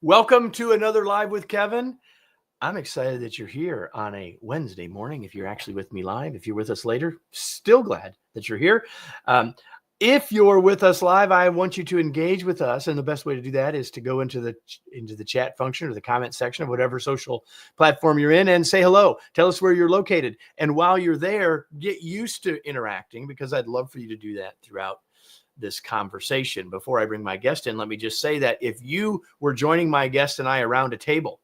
Welcome to another Live with Kevin. I'm excited that you're here on a Wednesday morning. If you're actually with me live, if you're with us later, still glad that you're here. If you're with us live, I want you to engage with us. And the best way to do that is to go into the chat function or the comment section of whatever social platform you're in and say hello. Tell us where you're located. And while you're there, get used to interacting, because I'd love for you to do that throughout this conversation. Before I bring my guest in, let me just say that if you were joining my guest and I around a table,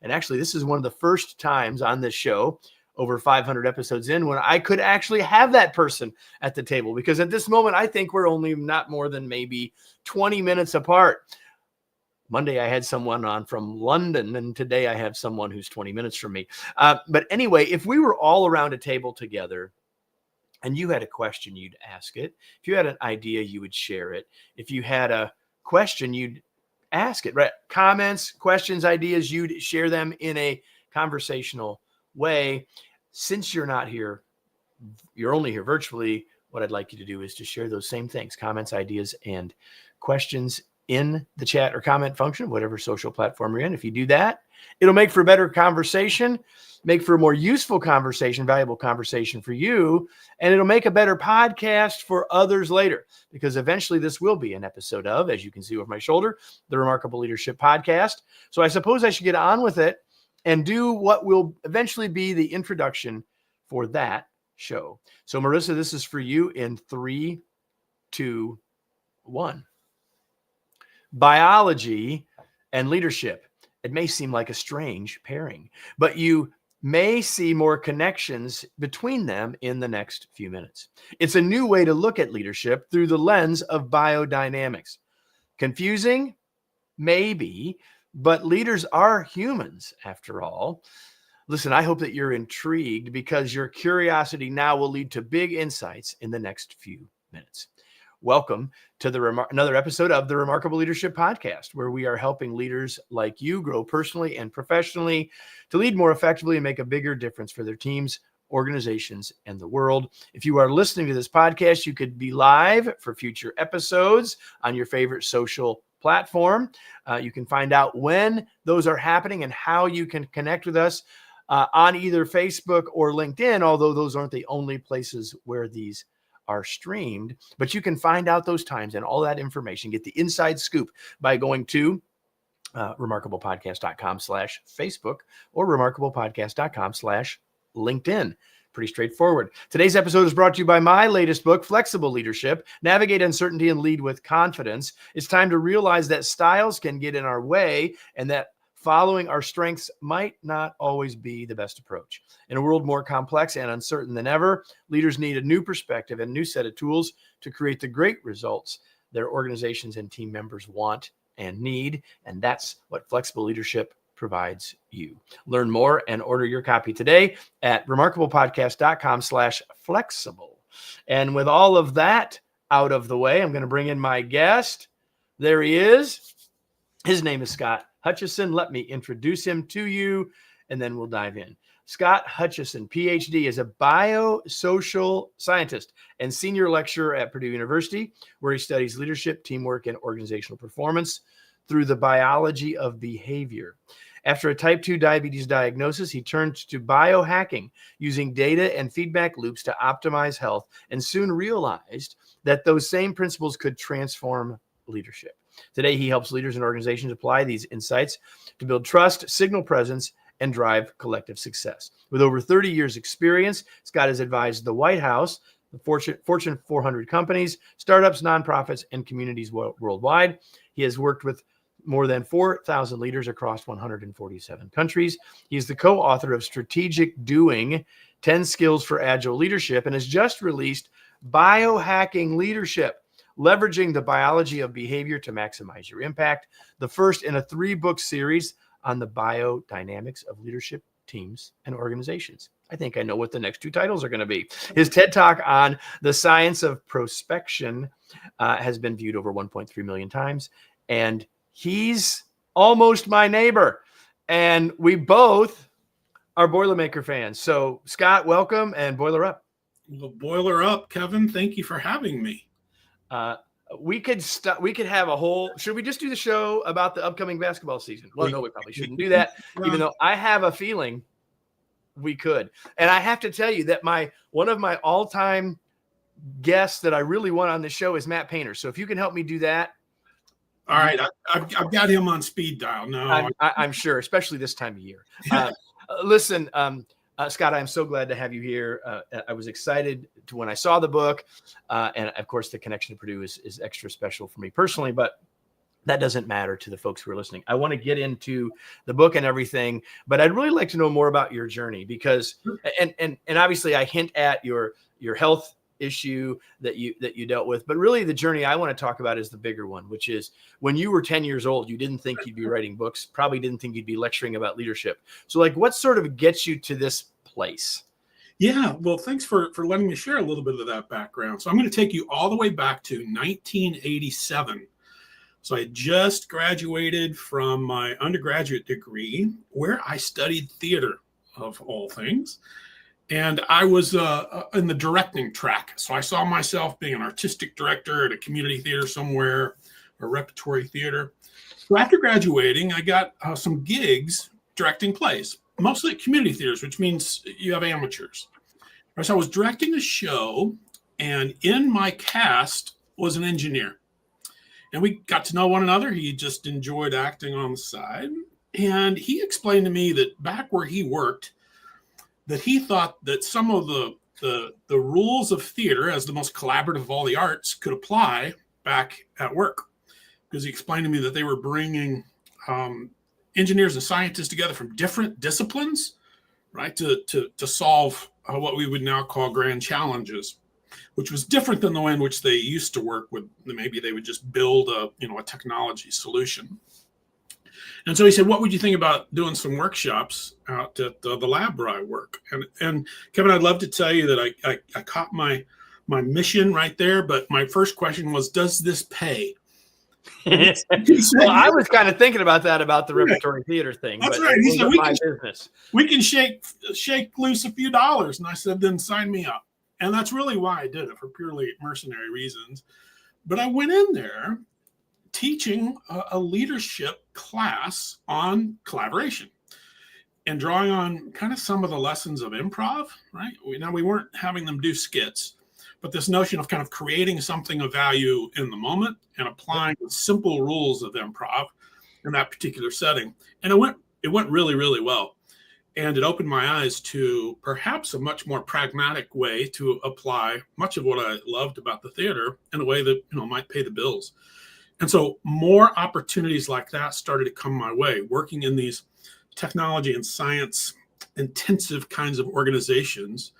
and actually this is one of the first times on this show, over 500 episodes in, when I could actually have that person at the table, because at this moment, I think we're only not more than maybe 20 minutes apart. Monday, I had someone on from London, and today I have someone who's 20 minutes from me. But anyway, if we were all around a table together, and you had a question, you'd ask it. If you had an idea, you would share it. If you had a question, you'd ask it, right? Comments, questions, ideas, you'd share them in a conversational way. Since you're not here, you're only here virtually, what I'd like you to do is to share those same things, comments, ideas, and questions in the chat or comment function, whatever social platform you're in. If you do that, it'll make for a better conversation, make for a more useful conversation, valuable conversation for you, and it'll make a better podcast for others later, because eventually this will be an episode of, as you can see over my shoulder, the Remarkable Leadership Podcast. So I suppose I should get on with it and do what will eventually be the introduction for that show. So Marissa, this is for you in 3, 2, 1. Biology and leadership. It may seem like a strange pairing, but you may see more connections between them in the next few minutes. It's a new way to look at leadership through the lens of biodynamics. Confusing? Maybe, but leaders are humans after all. Listen, I hope that you're intrigued, because your curiosity now will lead to big insights in the next few minutes. Welcome to another episode of the Remarkable Leadership Podcast, where we are helping leaders like you grow personally and professionally to lead more effectively and make a bigger difference for their teams, organizations, and the world. If you are listening to this podcast, you could be live for future episodes on your favorite social platform. You can find out when those are happening and how you can connect with us on either Facebook or LinkedIn, although those aren't the only places where these are streamed. But you can find out those times and all that information, get the inside scoop by going to remarkablepodcast.com/Facebook or remarkablepodcast.com/LinkedIn. Pretty straightforward. Today's episode is brought to you by my latest book, Flexible Leadership, Navigate Uncertainty and Lead with Confidence. It's time to realize that styles can get in our way and that following our strengths might not always be the best approach. In a world more complex and uncertain than ever, leaders need a new perspective and a new set of tools to create the great results their organizations and team members want and need. And that's what Flexible Leadership provides you. Learn more and order your copy today at remarkablepodcast.com/flexible. And with all of that out of the way, I'm going to bring in my guest. There he is. His name is Scott Hutcheson. Let me introduce him to you, and then we'll dive in. Scott Hutcheson, PhD, is a biosocial scientist and senior lecturer at Purdue University, where he studies leadership, teamwork, and organizational performance through the biology of behavior. After a type 2 diabetes diagnosis, he turned to biohacking, using data and feedback loops to optimize health, and soon realized that those same principles could transform leadership. Today, he helps leaders and organizations apply these insights to build trust, signal presence, and drive collective success. With over 30 years experience, Scott has advised the White House, the Fortune 400 companies, startups, nonprofits, and communities worldwide. He has worked with more than 4,000 leaders across 147 countries. He is the co-author of Strategic Doing, 10 Skills for Agile Leadership, and has just released Biohacking Leadership, Leveraging the Biology of Behavior to Maximize Your Impact, the first in a 3-book series on the biodynamics of leadership, teams, and organizations. I think I know what the next 2 titles are going to be. His TED Talk on the science of prospection has been viewed over 1.3 million times, and he's almost my neighbor, and we both are Boilermaker fans. So, Scott, welcome, and boiler up. Well, boiler up, Kevin. Thank you for having me. we could have a whole, should we just do the show about the upcoming basketball season? Well, no, we probably shouldn't do that, even though I have a feeling we could. And I have to tell you that one of my all-time guests that I really want on the show is Matt Painter. So if you can help me do that. All right. I've got him on speed dial. No, I'm sure, especially this time of year. Listen, Scott, I'm so glad to have you here. I was excited when I saw the book. And of course, the connection to Purdue is extra special for me personally, but that doesn't matter to the folks who are listening. I want to get into the book and everything, but I'd really like to know more about your journey because, and obviously I hint at your health issue that you dealt with, but really the journey I want to talk about is the bigger one, which is when you were 10 years old, you didn't think you'd be writing books, probably didn't think you'd be lecturing about leadership. So like, what sort of gets you to this place? Yeah, well, thanks for letting me share a little bit of that background. So I'm going to take you all the way back to 1987. So I just graduated from my undergraduate degree where I studied theater, of all things. And I was in the directing track. So I saw myself being an artistic director at a community theater somewhere, or repertory theater. So after graduating, I got some gigs directing plays, mostly at community theaters, which means you have amateurs. So I was directing a show, and in my cast was an engineer. And we got to know one another. He just enjoyed acting on the side. And he explained to me that back where he worked, that he thought that some of the rules of theater, as the most collaborative of all the arts, could apply back at work. Because he explained to me that they were bringing engineers and scientists together from different disciplines, right, to solve what we would now call grand challenges, which was different than the way in which they used to work with. Maybe they would just build a technology solution. And so he said, what would you think about doing some workshops out at the lab where I work? And Kevin, I'd love to tell you that I caught my mission right there. But my first question was, does this pay? Well, I was kind of thinking about that, about the repertory theater thing. That's but right. He said, business. We can shake loose a few dollars. And I said, then sign me up. And that's really why I did it, for purely mercenary reasons. But I went in there teaching a leadership class on collaboration and drawing on kind of some of the lessons of improv, right? We weren't having them do skits, but this notion of kind of creating something of value in the moment and applying the simple rules of improv in that particular setting. And it went really, really well. And it opened my eyes to perhaps a much more pragmatic way to apply much of what I loved about the theater in a way that might pay the bills. And so more opportunities like that started to come my way, working in these technology and science intensive kinds of organizations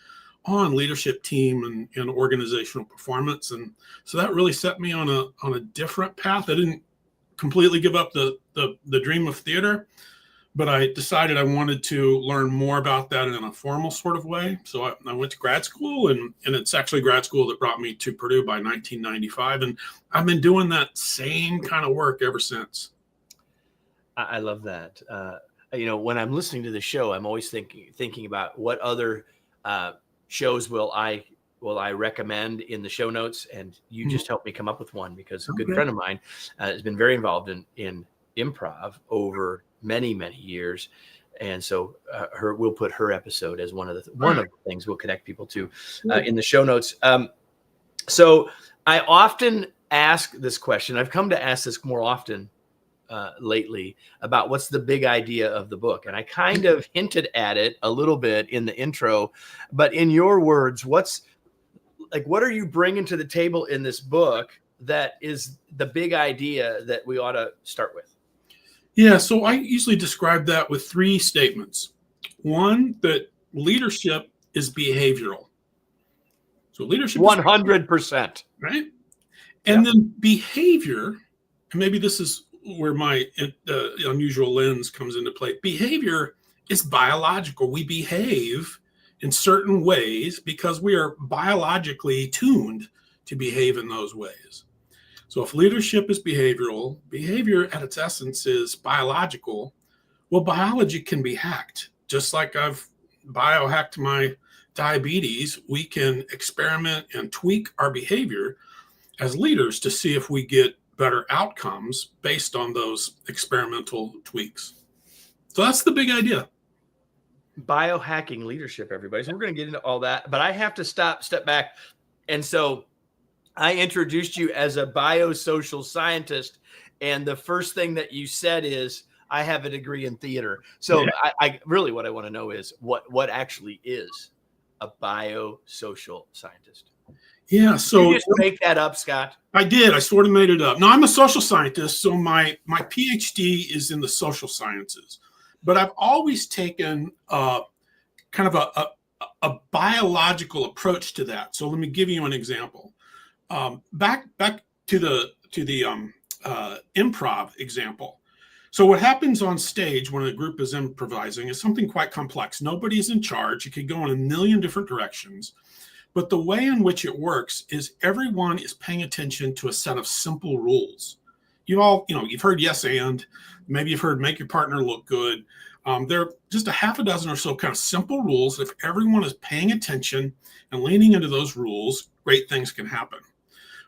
on leadership team and organizational performance. And so that really set me on a different path. I didn't completely give up the dream of theater, but I decided I wanted to learn more about that in a formal sort of way. So I went to grad school, and it's actually grad school that brought me to Purdue by 1995. And I've been doing that same kind of work ever since. I love that. When I'm listening to the show, I'm always thinking about what other shows will I recommend in the show notes. And you just helped me come up with one, because a good friend of mine has been very involved in improv over many, many years. And so we'll put her episode as one of the things we'll connect people to in the show notes. So I often ask this question. I've come to ask this more often lately about what's the big idea of the book. And I kind of hinted at it a little bit in the intro, but in your words, what are you bringing to the table in this book that is the big idea that we ought to start with? Yeah, so I usually describe that with three statements. One, that leadership is behavioral. So leadership 100%. Right? And then behavior, and maybe this is where my unusual lens comes into play. Behavior is biological. We behave in certain ways because we are biologically tuned to behave in those ways. So if leadership is behavioral, behavior at its essence is biological, well, biology can be hacked. Just like I've biohacked my diabetes, we can experiment and tweak our behavior. as leaders to see if we get better outcomes based on those experimental tweaks. So that's the big idea. Biohacking leadership, everybody. So we're going to get into all that, but I have to step back. And so I introduced you as a biosocial scientist. And the first thing that you said is, I have a degree in theater. So yeah. I really, what I want to know is what actually is a biosocial scientist? Yeah. So did you just make that up, Scott? I did. I sort of made it up. No, I'm a social scientist. So my PhD is in the social sciences, but I've always taken kind of a biological approach to that. So let me give you an example. Back to the improv example. So what happens on stage when a group is improvising is something quite complex. Nobody's in charge. It could go in a million different directions. But the way in which it works is everyone is paying attention to a set of simple rules. You've heard yes and, maybe you've heard make your partner look good. There are just a half a dozen or so kind of simple rules. If everyone is paying attention and leaning into those rules, great things can happen.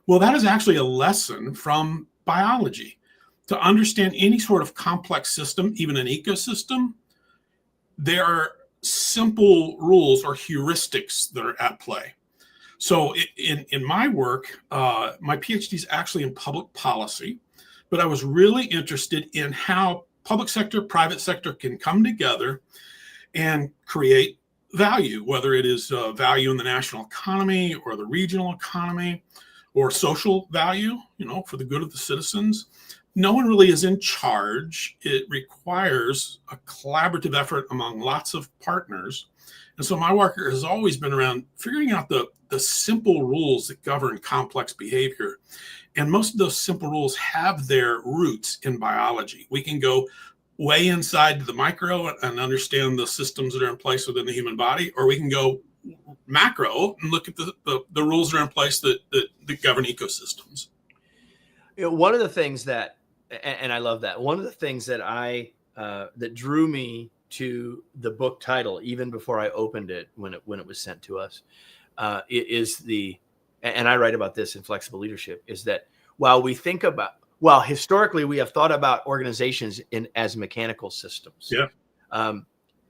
Well, that is actually a lesson from biology. To understand any sort of complex system, even an ecosystem, there are simple rules or heuristics that are at play. So in my work, my PhD is actually in public policy, but I was really interested in how public sector, private sector can come together and create value, whether it is value in the national economy or the regional economy or social value, for the good of the citizens. No one really is in charge. It requires a collaborative effort among lots of partners. And so my work has always been around figuring out the simple rules that govern complex behavior. And most of those simple rules have their roots in biology. We can go way inside to the micro and understand the systems that are in place within the human body, or we can go macro and look at the rules that are in place that govern ecosystems. One of the things that, and I love that, one of the things that that drew me to the book title, even before I opened it when it was sent to us, is and I write about this in Flexible Leadership, is that while historically we have thought about organizations as mechanical systems. Yeah.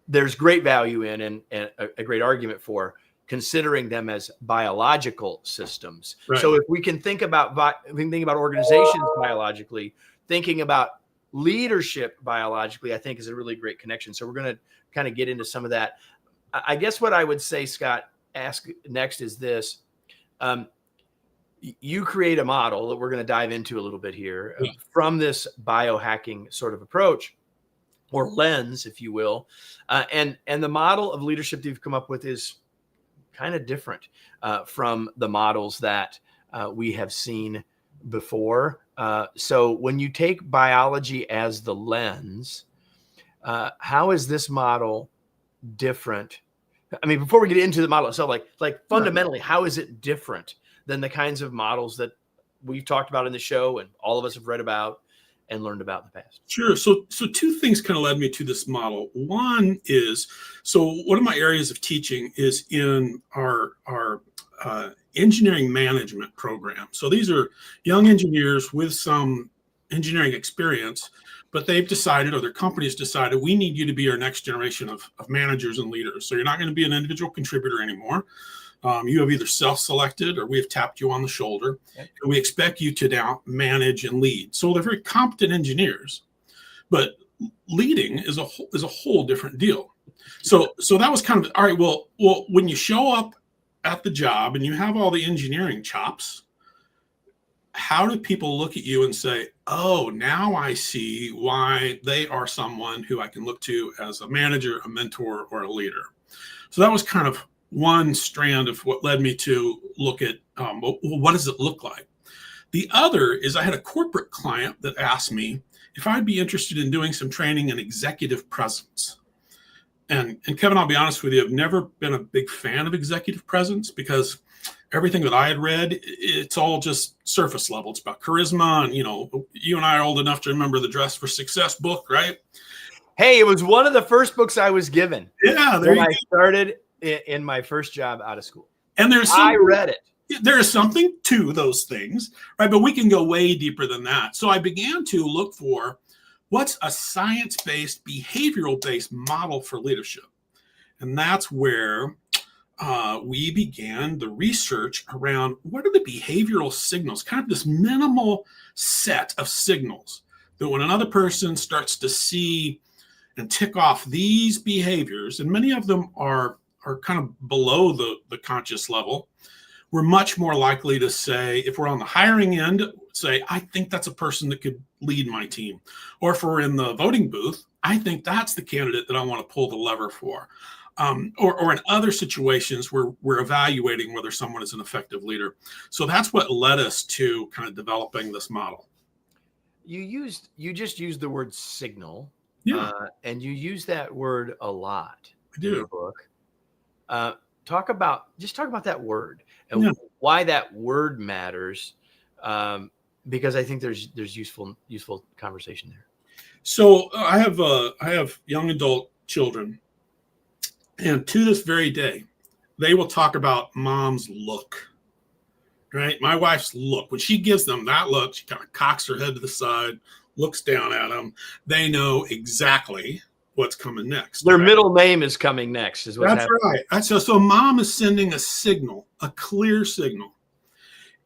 There's great value in and a great argument for considering them as biological systems. Right. So if we can think about organizations biologically, thinking about leadership biologically, I think is a really great connection. So we're going to kind of get into some of that. I guess what I would say, Scott, ask next is this. You create a model that we're going to dive into a little bit here from this biohacking sort of approach or lens, if you will. And the model of leadership that you've come up with is kind of different from the models that we have seen before. So when you take biology as the lens, how is this model different? I mean, before we get into the model itself, like fundamentally, how is it different than the kinds of models that we've talked about in the show and all of us have read about and learned about in the past? Sure. So two things kind of led me to this model. One is, so one of my areas of teaching is in our engineering management program. So these are young engineers with some engineering experience, but they've decided, or their company's decided, we need you to be our next generation of managers and leaders. So you're not going to be an individual contributor anymore. You have either self-selected or we have tapped you on the shoulder. Okay. And we expect you to now manage and lead. So they're very competent engineers, but leading is a whole different deal. So that was kind of, all right, well, when you show up at the job and you have all the engineering chops, how do people look at you and say, oh, now I see why they are someone who I can look to as a manager, a mentor, or a leader? So that was kind of one strand of what led me to look at, what does it look like? The other is I had a corporate client that asked me if I'd be interested in doing some training in executive presence. And Kevin, I'll be honest with you, I've never been a big fan of executive presence because everything that I had read, it's all just surface level. It's about charisma. And, you and I are old enough to remember the Dress for Success book, right? Hey, it was one of the first books I was given. Yeah. When I started in my first job out of school. And I read it. there is something to those things, right? But we can go way deeper than that. So I began to look for what's a science-based, behavioral-based model for leadership. And that's where we began the research around what are the behavioral signals, kind of this minimal set of signals that when another person starts to see and tick off these behaviors, and many of them are kind of below the conscious level, we're much more likely to say, if we're on the hiring end, say, I think that's a person that could lead my team. Or if we're in the voting booth, I think that's the candidate that I want to pull the lever for. Or in other situations where we're evaluating whether someone is an effective leader. So that's what led us to kind of developing this model. You just used the word signal, Yeah, and you use that word a lot I do. in the book. Talk about that word and Yeah. why that word matters, because I think there's useful conversation there. So I have young adult children, and to this very day, they will talk about mom's look. Right, my wife's look. When she gives them that look, she kind of cocks her head to the side, looks down at them. They know exactly what's coming next. Their right? middle name is coming next, is what's That's happening. right. So mom is sending a signal, a clear signal.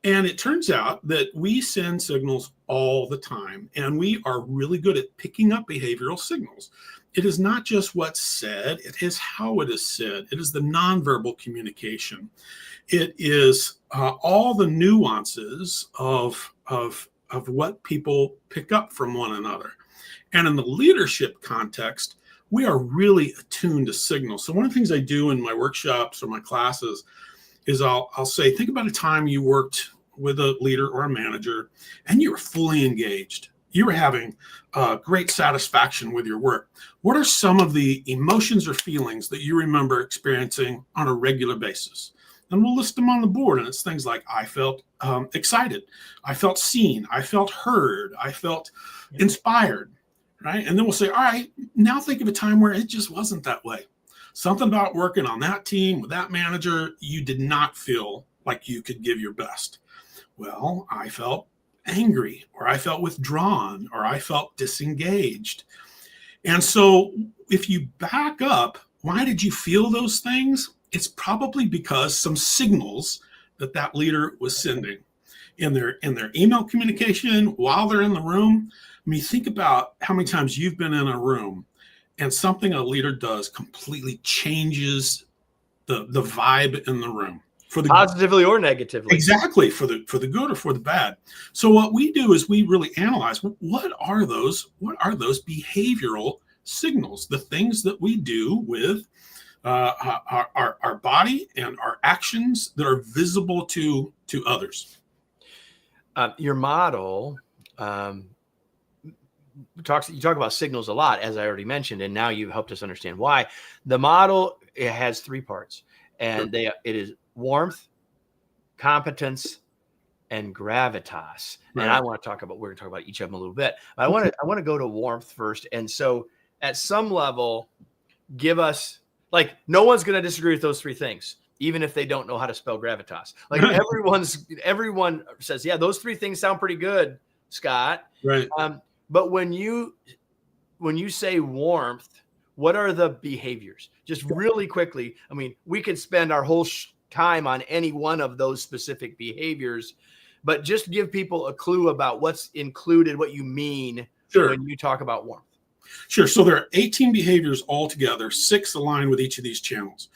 And it turns out that we send signals all the time, and we are really good at picking up behavioral signals. It is not just what's said, it is how it is said. It is the nonverbal communication. It is all the nuances of what people pick up from one another. And in the leadership context, we are really attuned to signals. So one of the things I do in my workshops or my classes is I'll say, think about a time you worked with a leader or a manager and you were fully engaged. You were having great satisfaction with your work. What are some of the emotions or feelings that you remember experiencing on a regular basis? And we'll list them on the board. And it's things like, I felt excited. I felt seen. I felt heard. I felt inspired, right? And then we'll say, all right, now think of a time where it just wasn't that way. Something about working on that team with that manager, you did not feel like you could give your best. Well, I felt angry, or I felt withdrawn, or I felt disengaged. And so if you back up, why did you feel those things? It's probably because some signals that leader was sending in their email communication while they're in the room. I mean, think about how many times you've been in a room and something a leader does completely changes the vibe in the room. For the Positively or negatively. Exactly, for the good or for the bad. So what we do is we really analyze what are those behavioral signals, the things that we do with our body and our actions that are visible to others. Your model you talk about signals a lot, as I already mentioned, and now you've helped us understand why. The model, it has three parts, and it is warmth, competence, and gravitas. Right. And we're going to talk about each of them a little bit. But I want to go to warmth first. And so at some level, give us, like, no one's going to disagree with those three things, even if they don't know how to spell gravitas. Like everyone says, yeah, those three things sound pretty good, Scott. Right. But when you say warmth, what are the behaviors? Just really quickly. I mean, we could spend our whole time on any one of those specific behaviors, but just give people a clue about what's included, what you mean when you talk about warmth. Sure. So there are 18 behaviors altogether, 6 align with each of these channels.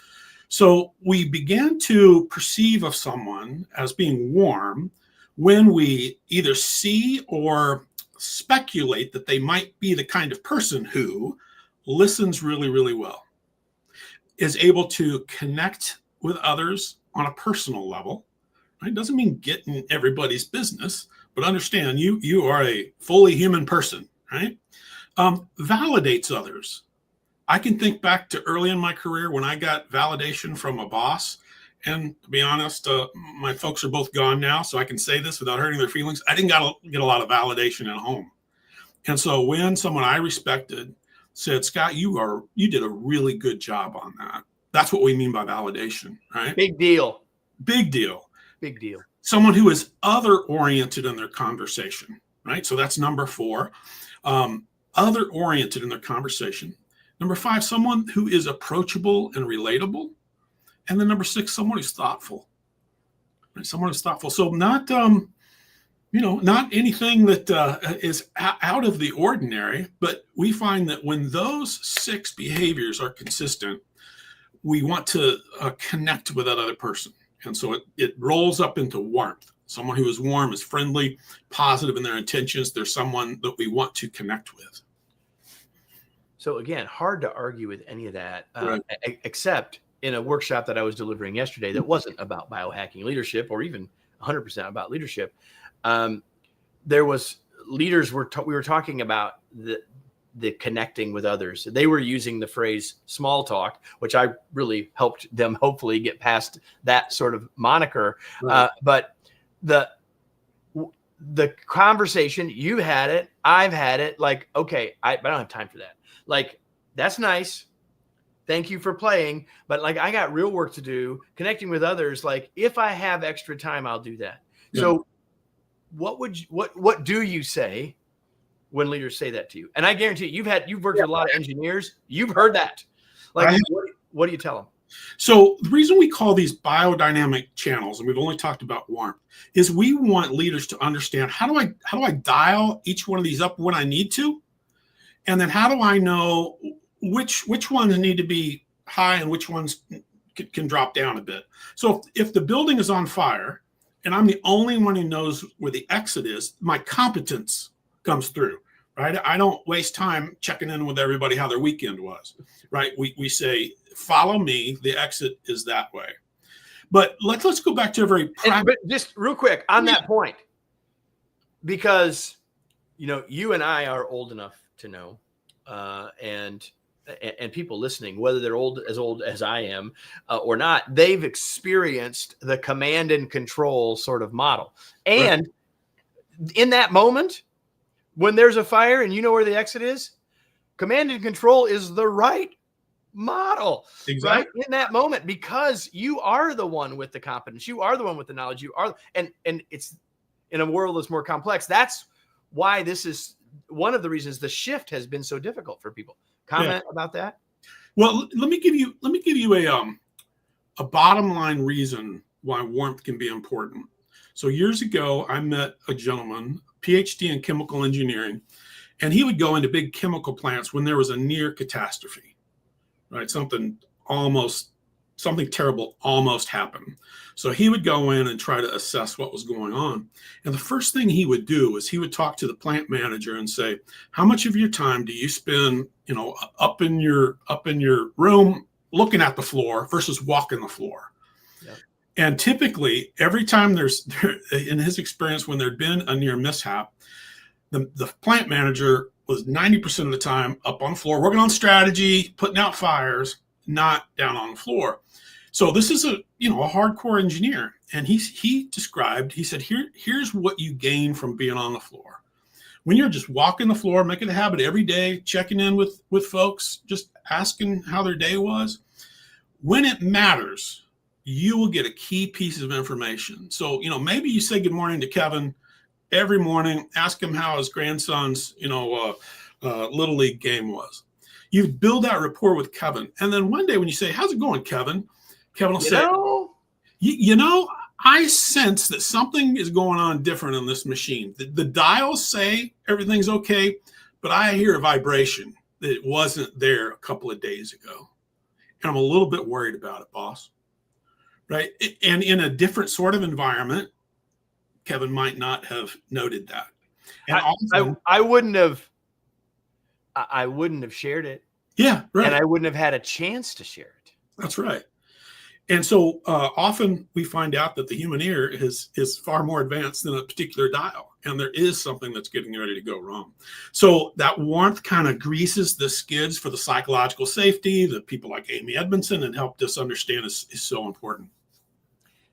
So we began to perceive of someone as being warm when we either see or speculate that they might be the kind of person who listens really, really well, is able to connect with others on a personal level. Right? Doesn't mean get in everybody's business, but understand you are a fully human person, right? Validates others. I can think back to early in my career when I got validation from a boss. And to be honest, my folks are both gone now, so I can say this without hurting their feelings. I didn't get a lot of validation at home. And so when someone I respected said, Scott, you did a really good job on that. That's what we mean by validation, right? Big deal. Big deal. Big deal. Someone who is other oriented in their conversation, right? So that's number 4. Other oriented in their conversation. Number 5, someone who is approachable and relatable. And then number 6, someone who's thoughtful. Right? Someone who's thoughtful. So not, not anything that is out of the ordinary, but we find that when those 6 behaviors are consistent, we want to connect with that other person. And so it rolls up into warmth. Someone who is warm, is friendly, positive in their intentions. They're someone that we want to connect with. So again, hard to argue with any of that, Right. except in a workshop that I was delivering yesterday that wasn't about biohacking leadership or even 100% about leadership. There was leaders we were talking about the connecting with others. They were using the phrase small talk, which I really helped them hopefully get past that sort of moniker. Right. But the conversation, you had it, I've had it, like, okay, I don't have time for that. Like, that's nice. Thank you for playing. But like, I got real work to do connecting with others. Like, if I have extra time, I'll do that. Yeah. So what do you say when leaders say that to you? And I guarantee you've worked with a lot of engineers. You've heard that. Like, what do you tell them? So the reason we call these biodynamic channels, and we've only talked about warmth, is we want leaders to understand how do I dial each one of these up when I need to, and then how do I know which ones need to be high and which ones can drop down a bit. So if the building is on fire and I'm the only one who knows where the exit is, my competence comes through. Right? I don't waste time checking in with everybody how their weekend was, right? We say, follow me. The exit is that way. But let's go back to a very practical. But just real quick on that point, because you and I are old enough to know, and people listening, whether they're as old as I am or not, they've experienced the command and control sort of model, and in that moment, when there's a fire and you know where the exit is, command and control is the right model. Exactly. Right? In that moment, because you are the one with the competence, you are the one with the knowledge, you are, and it's in a world that's more complex. That's why this is one of the reasons the shift has been so difficult for people. Comment about that? Well, let me give you a bottom line reason why warmth can be important. So years ago, I met a gentleman, PhD in chemical engineering, and he would go into big chemical plants when there was a near catastrophe, right? Something terrible almost happened. So he would go in and try to assess what was going on. And the first thing he would do is he would talk to the plant manager and say, how much of your time do you spend, up in your room looking at the floor versus walking the floor? Yep. And typically, every time in his experience, when there'd been a near mishap, the plant manager was 90% of the time up on the floor, working on strategy, putting out fires, not down on the floor. So this is a hardcore engineer. And he said, here's what you gain from being on the floor. When you're just walking the floor, making a habit every day, checking in with folks, just asking how their day was, when it matters, you will get a key piece of information. So, maybe you say good morning to Kevin every morning, ask him how his grandson's, Little League game was. You build that rapport with Kevin. And then one day when you say, how's it going, Kevin? Kevin will say, I sense that something is going on different on this machine. The dials say everything's okay, but I hear a vibration that it wasn't there a couple of days ago. And I'm a little bit worried about it, boss. Right? And in a different sort of environment, Kevin might not have noted that. And I wouldn't have shared it. Yeah, right. And I wouldn't have had a chance to share it. That's right. And so often we find out that the human ear is far more advanced than a particular dial, and there is something that's getting ready to go wrong. So that warmth kind of greases the skids for the psychological safety that people like Amy Edmondson and helped us understand is so important.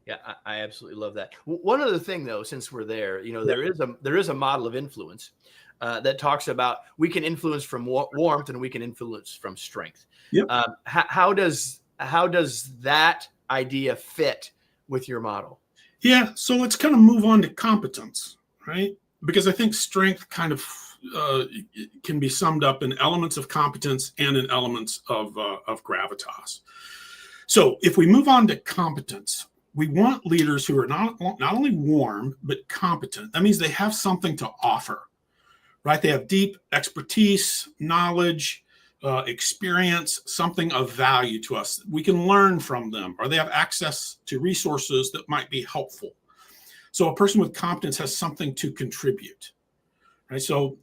Yeah, I absolutely love that. One other thing, though, since we're there, there is a model of influence that talks about we can influence from warmth and we can influence from strength. Yep. How does that idea fit with your model? Yeah. So let's kind of move on to competence, right? Because I think strength kind of can be summed up in elements of competence and in elements of gravitas. So if we move on to competence, we want leaders who are not only warm, but competent. That means they have something to offer, right? They have deep expertise, knowledge, experience, something of value to us. We can learn from them, or they have access to resources that might be helpful. So a person with competence has something to contribute, right? So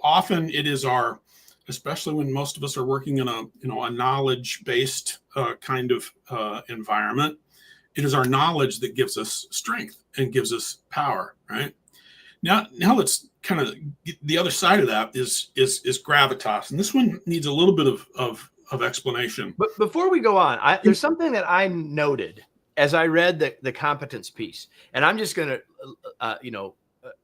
often it is our, especially when most of us are working in a knowledge-based kind of environment, it is our knowledge that gives us strength and gives us power, right? Now let's kind of the other side of that is gravitas, and this one needs a little bit of explanation. But before we go on, there's something that I noted as I read the competence piece, and I'm just going to,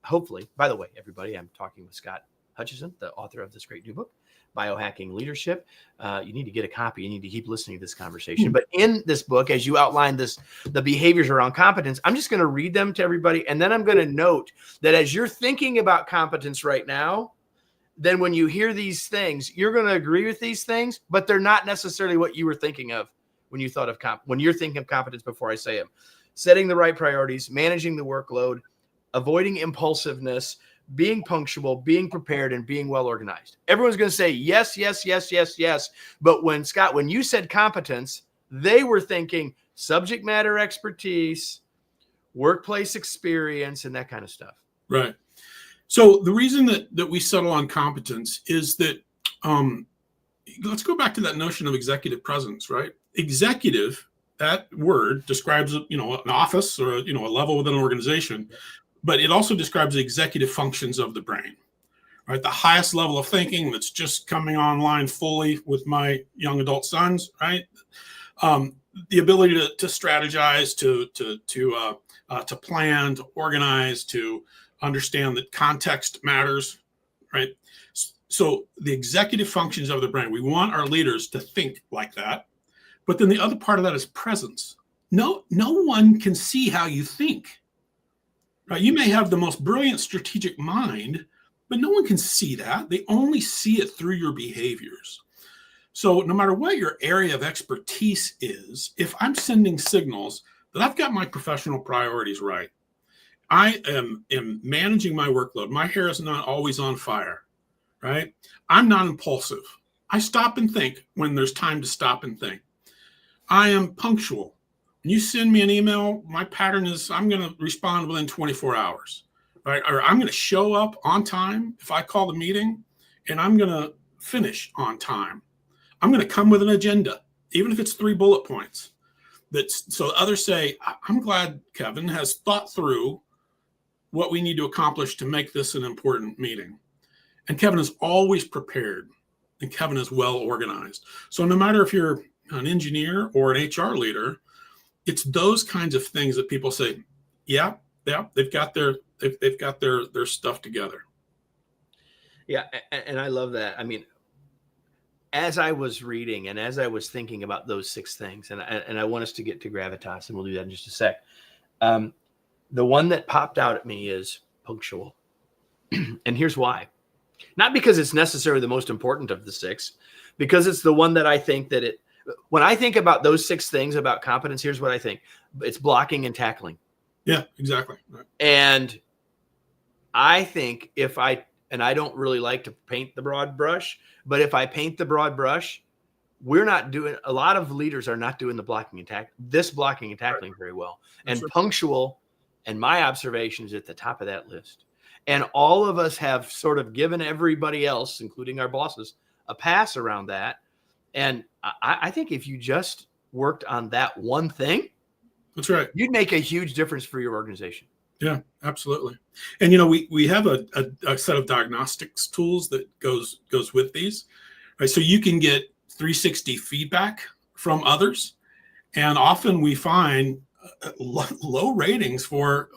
hopefully, by the way, everybody, I'm talking with Scott Hutcheson, the author of this great new book, Biohacking Leadership. You need to get a copy. You need to keep listening to this conversation. But in this book, as you outline the behaviors around competence, I'm just going to read them to everybody. And then I'm going to note that as you're thinking about competence right now, then when you hear these things, you're going to agree with these things, but they're not necessarily what you were thinking of when you thought of when you're thinking of competence before I say them. Setting the right priorities, managing the workload, avoiding impulsiveness, being punctual, being prepared, and being well organized. Everyone's going to say yes, yes, yes, yes, yes. But when you said competence, they were thinking subject matter expertise, workplace experience, and that kind of stuff. Right. So the reason that we settle on competence is that let's go back to that notion of executive presence, right? Executive, that word describes an office or a level within an organization, but it also describes the executive functions of the brain, right? The highest level of thinking that's just coming online fully with my young adult sons, right? The ability to strategize, to plan, to organize, to understand that context matters, right? So the executive functions of the brain, we want our leaders to think like that. But then the other part of that is presence. No one can see how you think, right? You may have the most brilliant strategic mind, but no one can see that. They only see it through your behaviors. So no matter what your area of expertise is, if I'm sending signals that I've got my professional priorities right, I am managing my workload. My hair is not always on fire, right? I'm not impulsive. I stop and think when there's time to stop and think. I am punctual. When you send me an email, my pattern is I'm going to respond within 24 hours, right? Or I'm going to show up on time if I call the meeting, and I'm going to finish on time. I'm going to come with an agenda, even if it's 3 bullet points. So others say, I'm glad Kevin has thought through what we need to accomplish to make this an important meeting. And Kevin is always prepared, and Kevin is well organized. So no matter if you're an engineer or an HR leader, it's those kinds of things that people say, yeah, they've got their stuff together. Yeah, and I love that. I mean, as I was reading and as I was thinking about those 6 things, and I want us to get to gravitas, and we'll do that in just a sec. The one that popped out at me is punctual. And here's why. Not because it's necessarily the most important of the 6, because it's the one that I think that when I think about those 6 things about competence, here's what I think. It's blocking and tackling. Yeah, exactly. Right. And I think and I don't really like to paint the broad brush, but if I paint the broad brush, a lot of leaders are not doing the blocking and tackling very well. That's right. Punctual, and my observation is at the top of that list. And all of us have sort of given everybody else, including our bosses, a pass around that. And I think if you just worked on that one thing, that's right, you'd make a huge difference for your organization. Yeah, absolutely. And we have a set of diagnostics tools that goes with these, right? So you can get 360 feedback from others, and often we find low ratings for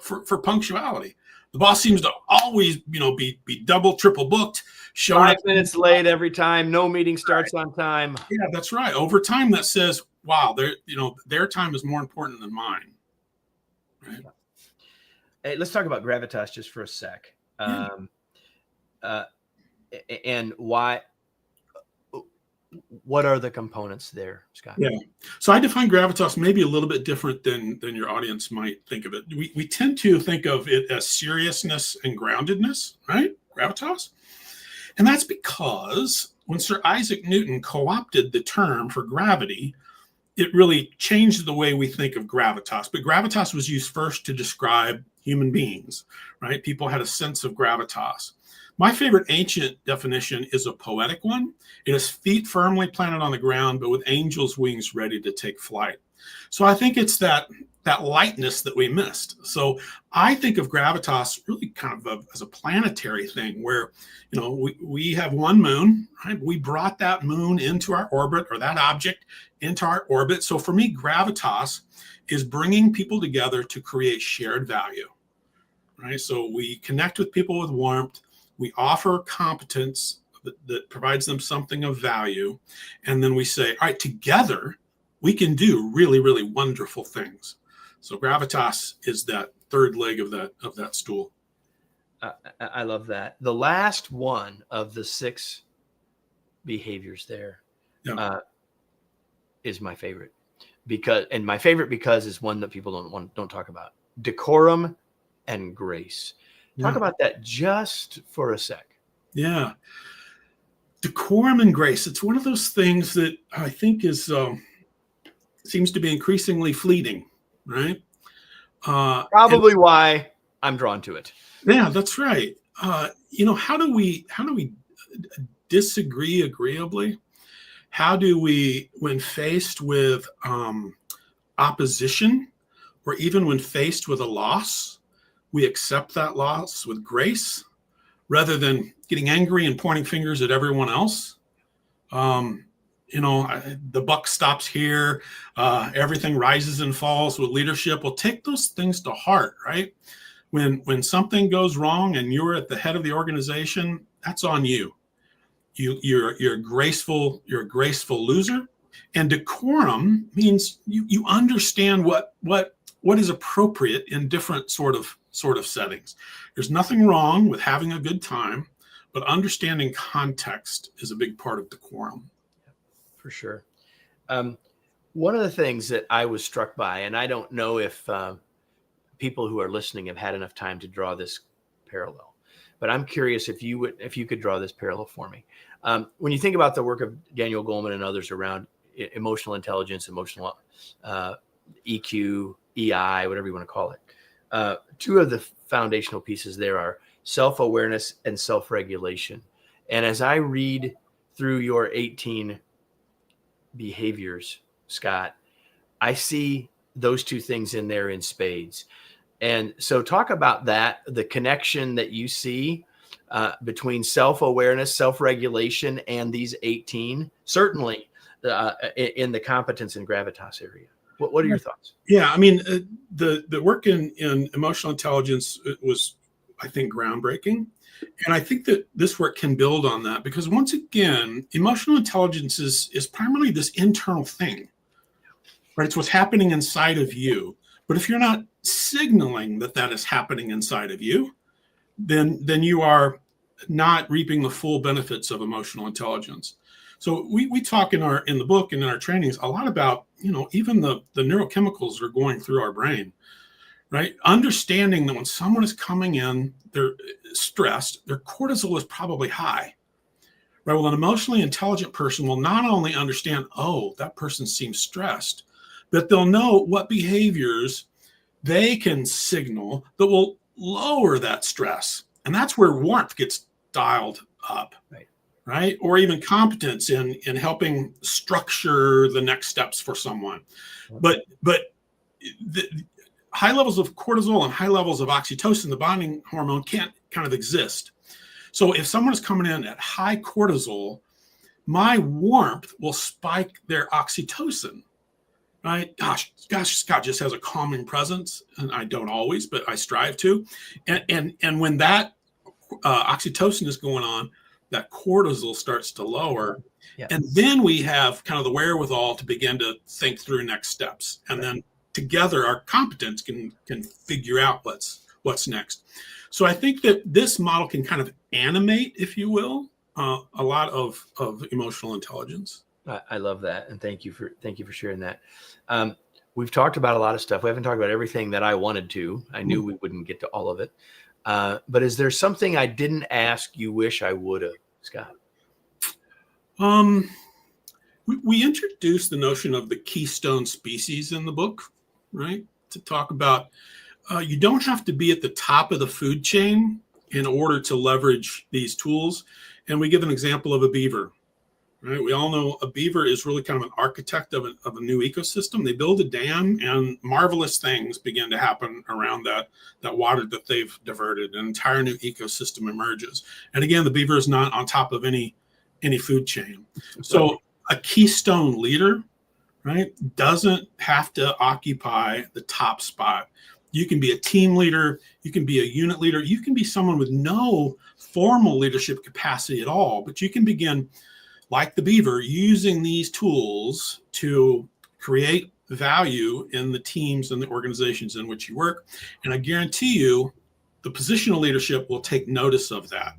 punctuality. The boss seems to always, be double, triple booked, showing 5 minutes late every time. No meeting starts on time. Yeah, that's right. Over time, that says, wow, their time is more important than mine. Right. Hey, let's talk about gravitas just for a sec. Yeah. Uh, and why, what are the components there, Scott? Yeah. So I define gravitas maybe a little bit different than your audience might think of it. We tend to think of it as seriousness and groundedness, right? Gravitas. And that's because when Sir Isaac Newton co-opted the term for gravity, it really changed the way we think of gravitas. But gravitas was used first to describe human beings, right? People had a sense of gravitas. My favorite ancient definition is a poetic one. It is feet firmly planted on the ground, but with angels' wings ready to take flight. So I think it's that lightness that we missed. So I think of gravitas really kind of as a planetary thing where, we have one moon, right? We brought that moon into our orbit, or that object into our orbit. So for me, gravitas is bringing people together to create shared value, right? So we connect with people with warmth. We offer competence that provides them something of value. And then we say, all right, together, we can do really, really wonderful things. So gravitas is that third leg of that stool. I love that. The last one of the 6 behaviors there is my favorite, because is one that people don't talk about: decorum and grace. Talk about that just for a sec. Yeah. Decorum and grace. It's one of those things that I think is seems to be increasingly fleeting, right? Probably why I'm drawn to it. Yeah, that's right. How do we disagree agreeably? How do we, when faced with opposition, or even when faced with a loss, we accept that loss with grace rather than getting angry and pointing fingers at everyone else? The buck stops here. Everything rises and falls with leadership. Well, take those things to heart, right? When something goes wrong and you're at the head of the organization, that's on you. You're a graceful loser. And decorum means you understand what is appropriate in different sort of settings. There's nothing wrong with having a good time, but understanding context is a big part of decorum. For sure. One of the things that I was struck by, and I don't know if people who are listening have had enough time to draw this parallel, but I'm curious if you could draw this parallel for me. When you think about the work of Daniel Goleman and others around emotional intelligence, emotional EQ, EI, whatever you want to call it, 2 of the foundational pieces there are self-awareness and self-regulation. And as I read through your 18 behaviors, Scott, I see those 2 things in there in spades. And so talk about that, the connection that you see between self-awareness, self-regulation, and these 18, certainly in the competence and gravitas area. What are your thoughts? Yeah, I mean, the work in emotional intelligence was, I think, groundbreaking. And I think that this work can build on that, because once again, emotional intelligence is primarily this internal thing, right? It's what's happening inside of you. But if you're not signaling that is happening inside of you, then you are not reaping the full benefits of emotional intelligence. So we talk in the book and in our trainings a lot about, even the neurochemicals are going through our brain, right? Understanding that when someone is coming in, they're stressed, their cortisol is probably high, right? Well, an emotionally intelligent person will not only understand, oh, that person seems stressed, but they'll know what behaviors they can signal that will lower that stress. And that's where warmth gets dialed up, right? Or even competence in helping structure the next steps for someone. But the high levels of cortisol and high levels of oxytocin, the bonding hormone, can't kind of exist. So if someone is coming in at high cortisol, my warmth will spike their oxytocin, right? Gosh, Scott just has a calming presence, and I don't always, but I strive to. And when that oxytocin is going on, that cortisol starts to lower. Yeah. And then we have kind of the wherewithal to begin to think through next steps. And then together our competence can figure out what's next. So I think that this model can kind of animate, if you will, a lot of emotional intelligence. I love that, and thank you for sharing that. We've talked about a lot of stuff. We haven't talked about everything that I wanted to. I knew we wouldn't get to all of it. But is there something I didn't ask you wish I would have, Scott? We introduced the notion of the keystone species in the book, right? To talk about you don't have to be at the top of the food chain in order to leverage these tools. And we give an example of a beaver, right? We all know a beaver is really kind of an architect of a new ecosystem. They build a dam and marvelous things begin to happen around that water that they've diverted. An entire new ecosystem emerges. And again, the beaver is not on top of any food chain. So a keystone leader, right, doesn't have to occupy the top spot. You can be a team leader, you can be a unit leader, you can be someone with no formal leadership capacity at all, but you can begin, like the beaver, using these tools to create value in the teams and the organizations in which you work. And I guarantee you, the positional leadership will take notice of that.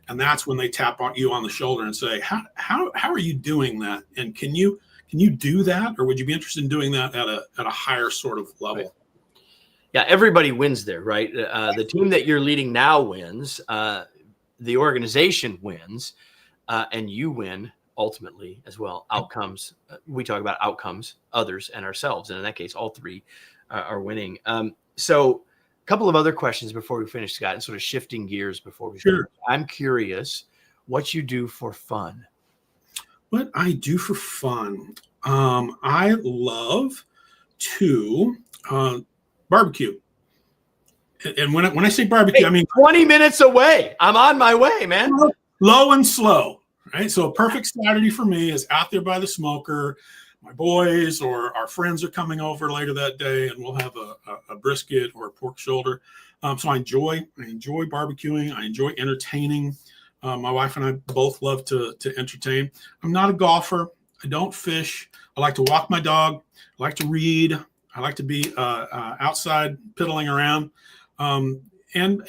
And that's when they tap you on the shoulder and say, how are you doing that? And can you do that? Or would you be interested in doing that at a higher sort of level? Right. Yeah, everybody wins there, right? The team that you're leading now wins. The organization wins, and you win ultimately as well. Outcomes. We talk about outcomes, others, and ourselves, and in that case, all three are winning. So, a couple of other questions before we finish, Scott, and sort of shifting gears before we finish. I'm curious what you do for fun. What I do for fun, I love to barbecue. And when I say barbecue, I mean 20 minutes away. I'm on my way, man. Low and slow, right? So a perfect Saturday for me is out there by the smoker. My boys or our friends are coming over later that day, and we'll have a brisket or a pork shoulder. So I enjoy barbecuing. I enjoy entertaining. My wife and I both love to entertain. I'm not a golfer. I don't fish. I like to walk my dog. I like to read. I like to be outside piddling around. And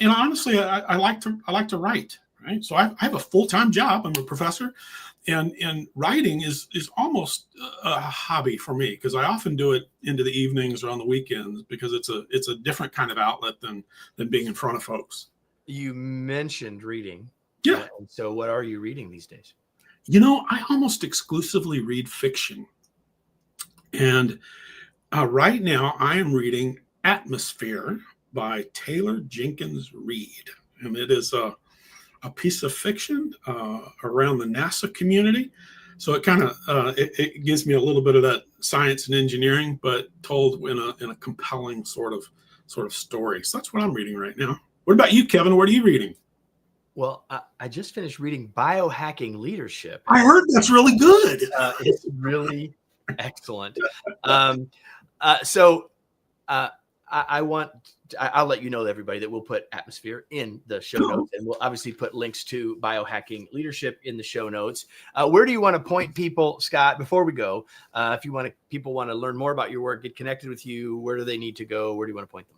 honestly, I like to write. Right. So I have a full-time job. I'm a professor, and writing is almost a hobby for me because I often do it into the evenings or on the weekends because it's a different kind of outlet than being in front of folks. You mentioned reading. Yeah. So what are you reading these days? I almost exclusively read fiction. And right now I am reading Atmosphere by Taylor Jenkins Reid. And it is a piece of fiction around the NASA community. So it kind of it gives me a little bit of that science and engineering, but told in a compelling sort of story. So that's what I'm reading right now. What about you, Kevin? What are you reading? Well, I just finished reading Biohacking Leadership. I heard that's really good. It's really excellent. I'll let you know, everybody, that we'll put Atmosphere in the show notes, and we'll obviously put links to Biohacking Leadership in the show notes. Where do you want to point people, Scott, before we go? If people want to learn more about your work, get connected with you, where do they need to go? Where do you want to point them?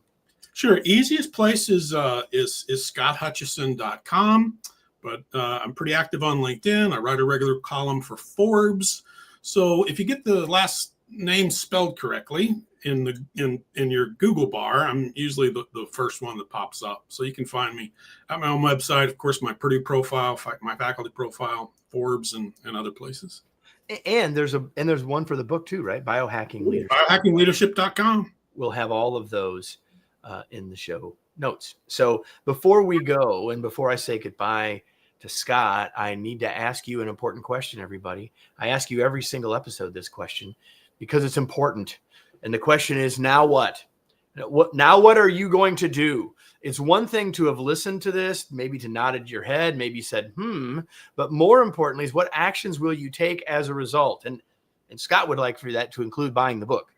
Sure. Easiest place is scotthutcheson.com, but I'm pretty active on LinkedIn. I write a regular column for Forbes. So if you get the last name spelled correctly in your Google bar, I'm usually the first one that pops up. So you can find me at my own website, of course, my Purdue profile, my faculty profile, Forbes, and other places. And there's one for the book too, right? Biohacking Leadership. Biohackingleadership.com. We'll have all of those in the show notes. So before we go, and before I say goodbye to Scott, I need to ask you an important question, everybody. I ask you every single episode this question because it's important. And the question is, now what? Now what are you going to do? It's one thing to have listened to this, maybe to nodded your head, maybe said, but more importantly is what actions will you take as a result? And Scott would like for that to include buying the book.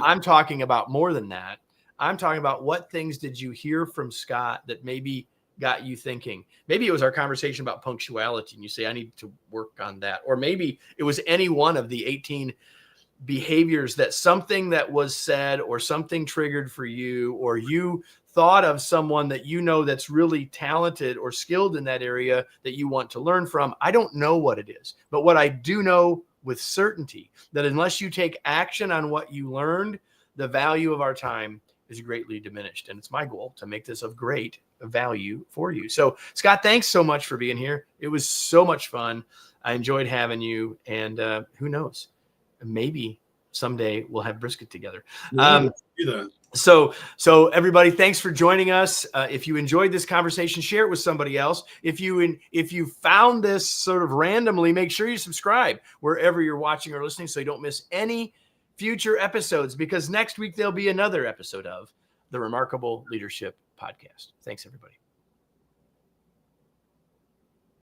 I'm talking about more than that. I'm talking about what things did you hear from Scott that maybe got you thinking? Maybe it was our conversation about punctuality and you say, I need to work on that. Or maybe it was any one of the 18 behaviors that something that was said or something triggered for you, or you thought of someone that you know that's really talented or skilled in that area that you want to learn from, I don't know what it is. But what I do know with certainty, that unless you take action on what you learned, the value of our time is greatly diminished. And it's my goal to make this of great value for you. So, Scott, thanks so much for being here. It was so much fun. I enjoyed having you. And who knows, maybe someday we'll have brisket together. Yeah, let's do that. So everybody, thanks for joining us. If you enjoyed this conversation, share it with somebody else. If you found this sort of randomly, make sure you subscribe wherever you're watching or listening so you don't miss any future episodes, because next week there'll be another episode of the Remarkable Leadership Podcast. Thanks, everybody.